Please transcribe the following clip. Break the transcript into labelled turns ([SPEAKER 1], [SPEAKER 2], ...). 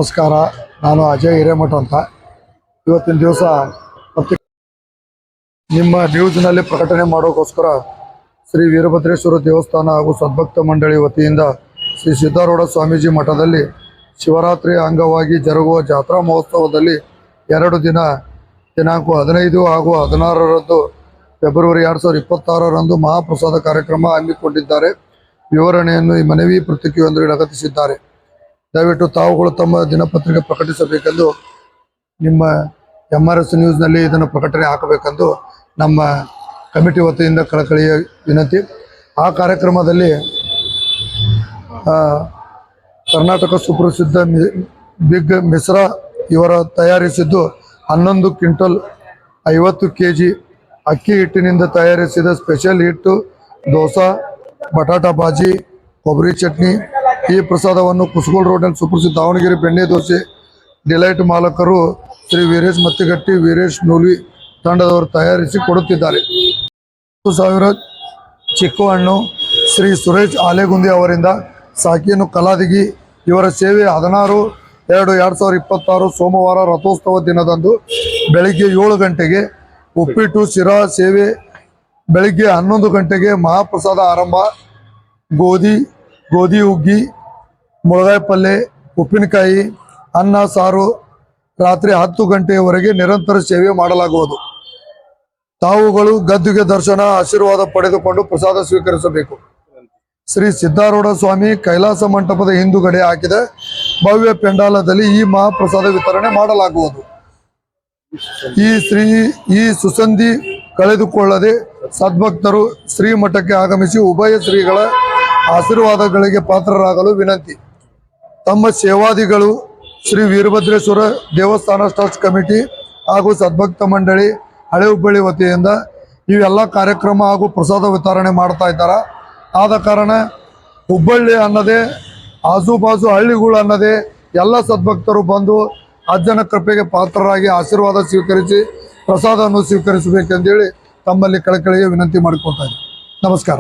[SPEAKER 1] ನಮಸ್ಕಾರ. ನಾನು ಅಜಯ್ ಹಿರೇಮಠ ಅಂತ. ಇವತ್ತಿನ ದಿವಸ ನಿಮ್ಮ ನ್ಯೂಸ್ನಲ್ಲಿ ಪ್ರಕಟಣೆ ಮಾಡೋಕ್ಕೋಸ್ಕರ ಶ್ರೀ ವೀರಭದ್ರೇಶ್ವರ ದೇವಸ್ಥಾನ ಹಾಗೂ ಸದ್ಭಕ್ತ ಮಂಡಳಿ ವತಿಯಿಂದ ಶ್ರೀ ಸಿದ್ಧಾರೂಢ ಸ್ವಾಮೀಜಿ ಮಠದಲ್ಲಿ ಶಿವರಾತ್ರಿ ಅಂಗವಾಗಿ ಜರುಗುವ ಜಾತ್ರಾ ಮಹೋತ್ಸವದಲ್ಲಿ 2 ದಿನ ದಿನಾಂಕ 15 ಹಾಗೂ 16ರಂದು ಫೆಬ್ರವರಿ 2026ರಂದು ಮಹಾಪ್ರಸಾದ ಕಾರ್ಯಕ್ರಮ ಹಮ್ಮಿಕೊಂಡಿದ್ದಾರೆ. ವಿವರಣೆಯನ್ನು ಈ ಮನವಿ ಪತ್ರಿಕೆಯೊಂದರಲ್ಲಿ ಲಗತ್ತಿಸಿದ್ದಾರೆ. ದಯವಿಟ್ಟು ತಾವುಗಳು ತಮ್ಮ ದಿನಪತ್ರಿಕೆ ಪ್ರಕಟಿಸಬೇಕೆಂದು, ನಿಮ್ಮ MRS ನ್ಯೂಸ್ನಲ್ಲಿ ಇದನ್ನು ಪ್ರಕಟಣೆ ಹಾಕಬೇಕೆಂದು ನಮ್ಮ ಕಮಿಟಿ ವತಿಯಿಂದ ಕಳಕಳಿಯ ವಿನಂತಿ. ಆ ಕಾರ್ಯಕ್ರಮದಲ್ಲಿ ಕರ್ನಾಟಕ ಸುಪ್ರಸಿದ್ಧ ಬಿಗ್ ಮಿಶ್ರಾ ಇವರ ತಯಾರಿಸಿದ್ದು 11 ಕ್ವಿಂಟಲ್ 50 kg ಅಕ್ಕಿ ಹಿಟ್ಟಿನಿಂದ ತಯಾರಿಸಿದ ಸ್ಪೆಷಲ್ ಹಿಟ್ಟು ದೋಸಾ, ಬಟಾಟಾ ಬಾಜಿ, ಕೊಬ್ಬರಿ ಚಟ್ನಿ. ಈ ಪ್ರಸಾದವನ್ನು ಕುಸಗೋಲ್ ರೋಡ್ನಲ್ಲಿ ಸುಪ್ರಸಿದ್ಧ ದಾವಣಗೆರೆ ಬೆಣ್ಣೆ ದೋಸೆ ಡಿಲೈಟ್ ಮಾಲಕರು ಶ್ರೀ ವೀರೇಶ್ ಮತ್ತಿಗಟ್ಟಿ, ವೀರೇಶ್ ನೂಲಿ ತಂಡದವರು ತಯಾರಿಸಿ ಕೊಡುತ್ತಿದ್ದಾರೆ. 10,000 ಚಿಕ್ಕು ಹಣ್ಣು ಶ್ರೀ ಸುರೇಶ್ ಆಲೆಗುಂದಿ ಅವರಿಂದ ಸಾಕೇನು ಕಲಾದಿಗಿ ಇವರ ಸೇವೆ 16/2/2026 ಸೋಮವಾರ ರಥೋತ್ಸವ ದಿನದಂದು ಬೆಳಿಗ್ಗೆ 7 ಗಂಟೆಗೆ ಉಪ್ಪಿಟ್ಟು ಶಿರಾ ಸೇವೆ, ಬೆಳಿಗ್ಗೆ 11 ಗಂಟೆಗೆ ಮಹಾಪ್ರಸಾದ ಆರಂಭ. ಗೋಧಿ ಹುಗ್ಗಿ, ಮುಳಗಾಯಿ ಪಲ್ಯ, ಉಪ್ಪಿನಕಾಯಿ, ಅನ್ನ ಸಾರು ರಾತ್ರಿ 10 ಗಂಟೆಯವರೆಗೆ ನಿರಂತರ ಸೇವೆ ಮಾಡಲಾಗುವುದು. ತಾವುಗಳು ಗದ್ದುಗೆ ದರ್ಶನ ಆಶೀರ್ವಾದ ಪಡೆದುಕೊಂಡು ಪ್ರಸಾದ ಸ್ವೀಕರಿಸಬೇಕು. ಶ್ರೀ ಸಿದ್ಧಾರೂಢ ಸ್ವಾಮಿ ಕೈಲಾಸ ಮಂಟಪದ ಹಿಂದುಗಡೆ ಹಾಕಿದ ಭವ್ಯ ಪೆಂಡಾಲದಲ್ಲಿ ಈ ಮಹಾಪ್ರಸಾದ ವಿತರಣೆ ಮಾಡಲಾಗುವುದು. ಈ ಸುಸಂಧಿ ಕಳೆದುಕೊಳ್ಳದೆ ಸದ್ಭಕ್ತರು ಶ್ರೀಮಠಕ್ಕೆ ಆಗಮಿಸಿ ಉಭಯ ಶ್ರೀಗಳ ಆಶೀರ್ವಾದಗಳಿಗೆ ಪಾತ್ರರಾಗಲು ವಿನಂತಿ. ತಮ್ಮ ಸೇವಾದಿಗಳು ಶ್ರೀ ವೀರಭದ್ರೇಶ್ವರ ದೇವಸ್ಥಾನ ಟ್ರಸ್ಟ್ ಕಮಿಟಿ ಹಾಗೂ ಸದ್ಭಕ್ತ ಮಂಡಳಿ ಹಳೆ ಹುಬ್ಬಳ್ಳಿ ವತಿಯಿಂದ ಇವೆಲ್ಲ ಕಾರ್ಯಕ್ರಮ ಹಾಗೂ ಪ್ರಸಾದ ವಿತರಣೆ ಮಾಡ್ತಾ ಇದ್ದಾರೆ. ಆದ ಕಾರಣ ಹುಬ್ಬಳ್ಳಿ ಅನ್ನದೇ ಆಜುಬಾಜು ಹಳ್ಳಿಗಳು ಅನ್ನದೇ ಎಲ್ಲ ಸದ್ಭಕ್ತರು ಬಂದು ಅಜ್ಜನ ಕೃಪೆಗೆ ಪಾತ್ರರಾಗಿ ಆಶೀರ್ವಾದ ಸ್ವೀಕರಿಸಿ ಪ್ರಸಾದವನ್ನು ಸ್ವೀಕರಿಸಬೇಕೆಂದೇಳಿ ತಮ್ಮಲ್ಲಿ ಕಳಕಳಿಯ ವಿನಂತಿ ಮಾಡಿಕೊಳ್ತಾ ಇದ್ದೀನಿ. ನಮಸ್ಕಾರ.